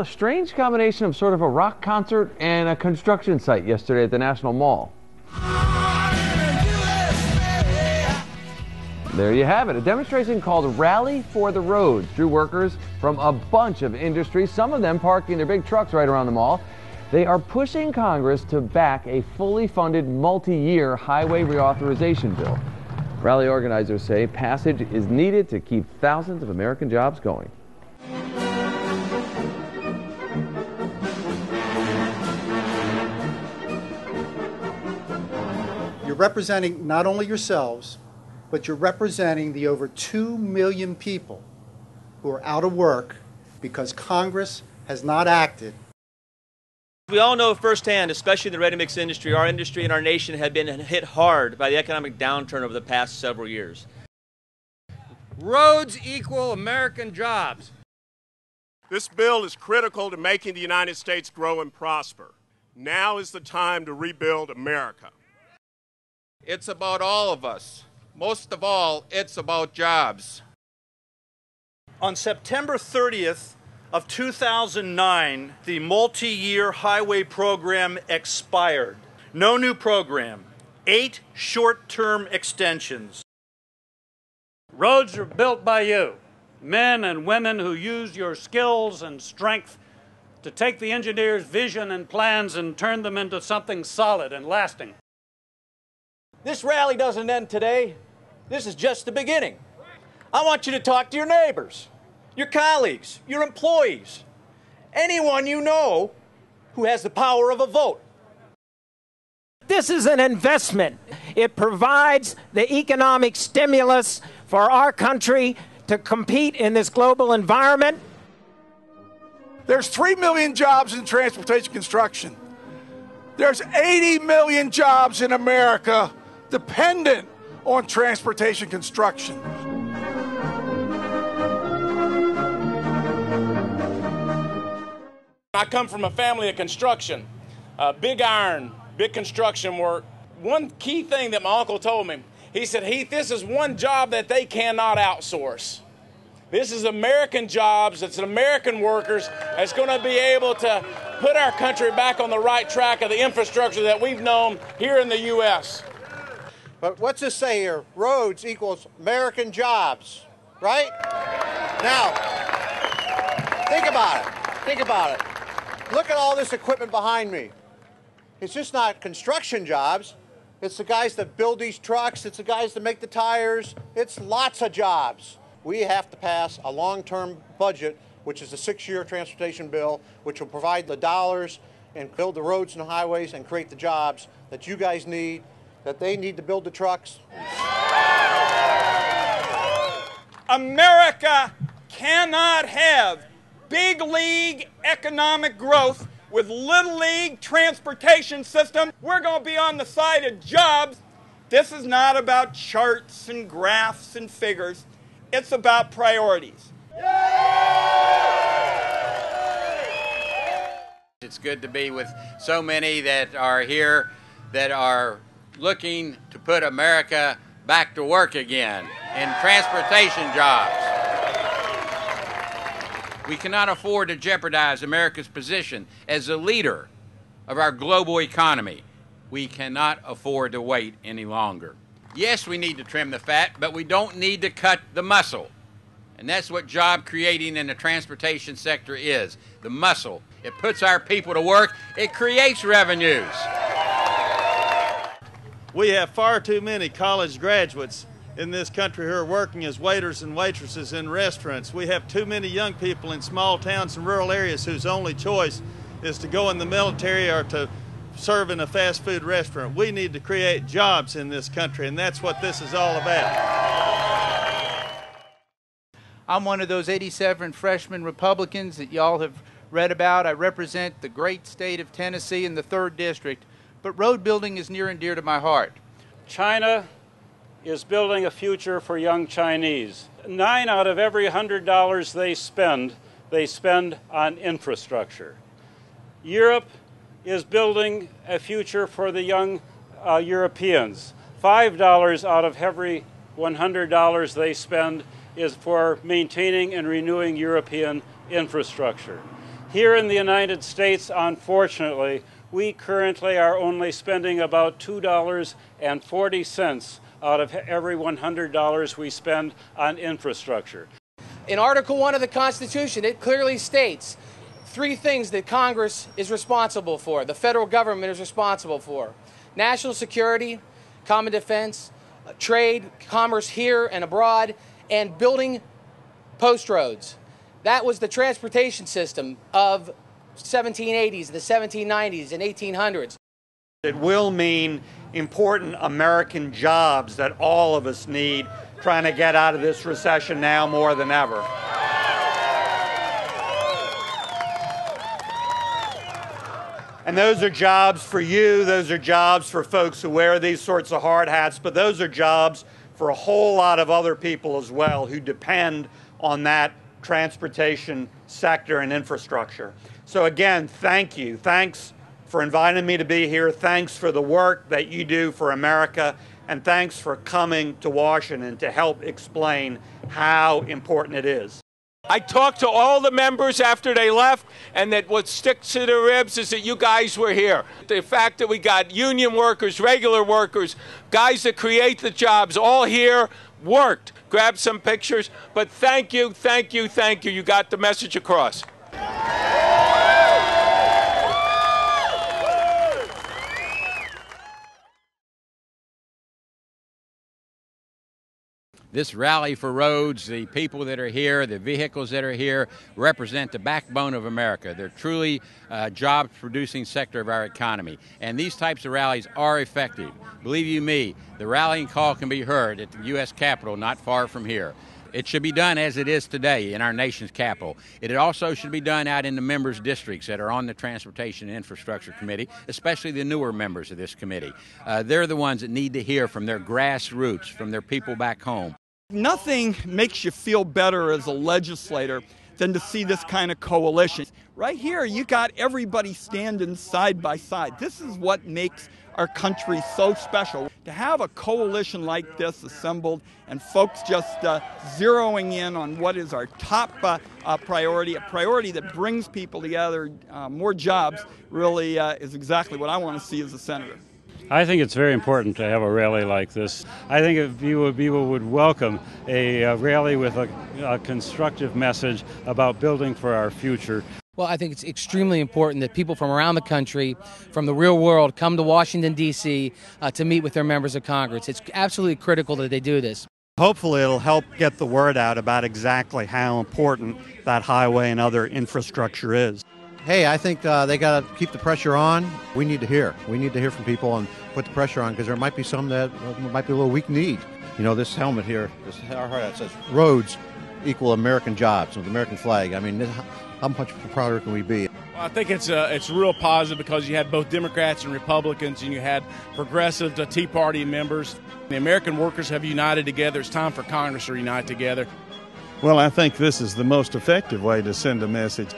a strange combination of sort of a rock concert and a construction site yesterday at the National Mall. There you have it. A demonstration called Rally for the Roads drew workers from a bunch of industries, some of them parking their big trucks right around the mall. They are pushing Congress to back a fully funded multi-year highway reauthorization bill. Rally organizers say passage is needed to keep thousands of American jobs going. You're representing not only yourselves, but you're representing the over 2 million people who are out of work because Congress has not acted. We all know firsthand, especially in the ready-mix industry, our industry and our nation have been hit hard by the economic downturn over the past several years. Roads equal American jobs. This bill is critical to making the United States grow and prosper. Now is the time to rebuild America. It's about all of us. Most of all, it's about jobs. On September 30th of 2009, the multi-year highway program expired. No new program. 8 short-term extensions. Roads are built by you, men and women who use your skills and strength to take the engineer's vision and plans and turn them into something solid and lasting. This rally doesn't end today. This is just the beginning. I want you to talk to your neighbors, your colleagues, your employees, anyone you know who has the power of a vote. This is an investment. It provides the economic stimulus for our country to compete in this global environment. There's 3 million jobs in transportation construction. There's 80 million jobs in America dependent on transportation construction. I come from a family of construction, big iron, big construction work. One key thing that my uncle told me, he said, Heath, this is one job that they cannot outsource. This is American jobs, it's American workers that's going to be able to put our country back on the right track of the infrastructure that we've known here in the U.S. But what's this say here? Roads equals American jobs, right? Now, think about it. Think about it. Look at all this equipment behind me. It's just not construction jobs. It's the guys that build these trucks. It's the guys that make the tires. It's lots of jobs. We have to pass a long-term budget, which is a 6-year transportation bill, which will provide the dollars and build the roads and highways and create the jobs that you guys need, that they need to build the trucks. America cannot have big league economic growth with little league transportation system. We're going to be on the side of jobs. This is not about charts and graphs and figures. It's about priorities. It's good to be with so many that are here that are looking to put America back to work again in transportation jobs. We cannot afford to jeopardize America's position as a leader of our global economy. We cannot afford to wait any longer. Yes, we need to trim the fat, but we don't need to cut the muscle. And that's what job creating in the transportation sector is, the muscle. It puts our people to work. It creates revenues. We have far too many college graduates in this country who are working as waiters and waitresses in restaurants. We have too many young people in small towns and rural areas whose only choice is to go in the military or to serve in a fast food restaurant. We need to create jobs in this country, and that's what this is all about. I'm one of those 87 freshman Republicans that y'all have read about. I represent the great state of Tennessee in the 3rd District, but road building is near and dear to my heart. China is building a future for young Chinese. 9 out of every $100 they spend on infrastructure. Europe is building a future for the young Europeans. $5 out of every $100 they spend is for maintaining and renewing European infrastructure. Here in the United States, unfortunately, we currently are only spending about $2.40 out of every $100 we spend on infrastructure. In Article 1 of the Constitution, it clearly states 3 things that Congress is responsible for, the federal government is responsible for: national security, common defense, trade, commerce here and abroad, and building post roads. That was the transportation system of 1780s, the 1790s, and 1800s. It will mean important American jobs that all of us need, trying to get out of this recession now more than ever. And those are jobs for you, those are jobs for folks who wear these sorts of hard hats, but those are jobs for a whole lot of other people as well who depend on that transportation sector and infrastructure. So again, thank you. Thanks for inviting me to be here. Thanks for the work that you do for America. And thanks for coming to Washington to help explain how important it is. I talked to all the members after they left, and that what sticks to their ribs is that you guys were here. The fact that we got union workers, regular workers, guys that create the jobs, all here, worked. Grab some pictures, but thank you, thank you, thank you. You got the message across. This rally for roads, the people that are here, the vehicles that are here, represent the backbone of America. They're truly a job-producing sector of our economy. And these types of rallies are effective. Believe you me, the rallying call can be heard at the U.S. Capitol not far from here. It should be done as it is today in our nation's capital. It also should be done out in the members' districts that are on the Transportation and Infrastructure Committee, especially the newer members of this committee. They're the ones that need to hear from their grassroots, from their people back home. Nothing makes you feel better as a legislator than to see this kind of coalition. Right here, you got everybody standing side by side. This is what makes our country so special. To have a coalition like this assembled and folks just zeroing in on what is our top priority, a priority that brings people together, more jobs, really is exactly what I want to see as a senator. I think it's very important to have a rally like this. I think if people would welcome a rally with a constructive message about building for our future. Well, I think it's extremely important that people from around the country, from the real world, come to Washington, D.C. To meet with their members of Congress. It's absolutely critical that they do this. Hopefully it'll help get the word out about exactly how important that highway and other infrastructure is. Hey, I think they got to keep the pressure on. We need to hear. We need to hear from people and put the pressure on, because there might be some that might be a little weak-kneed. You know, this helmet here, this hard hat says roads equal American jobs with the American flag. I mean, how much prouder can we be? Well, I think it's real positive because you had both Democrats and Republicans, and you had progressive Tea Party members. The American workers have united together. It's time for Congress to unite together. Well, I think this is the most effective way to send a message.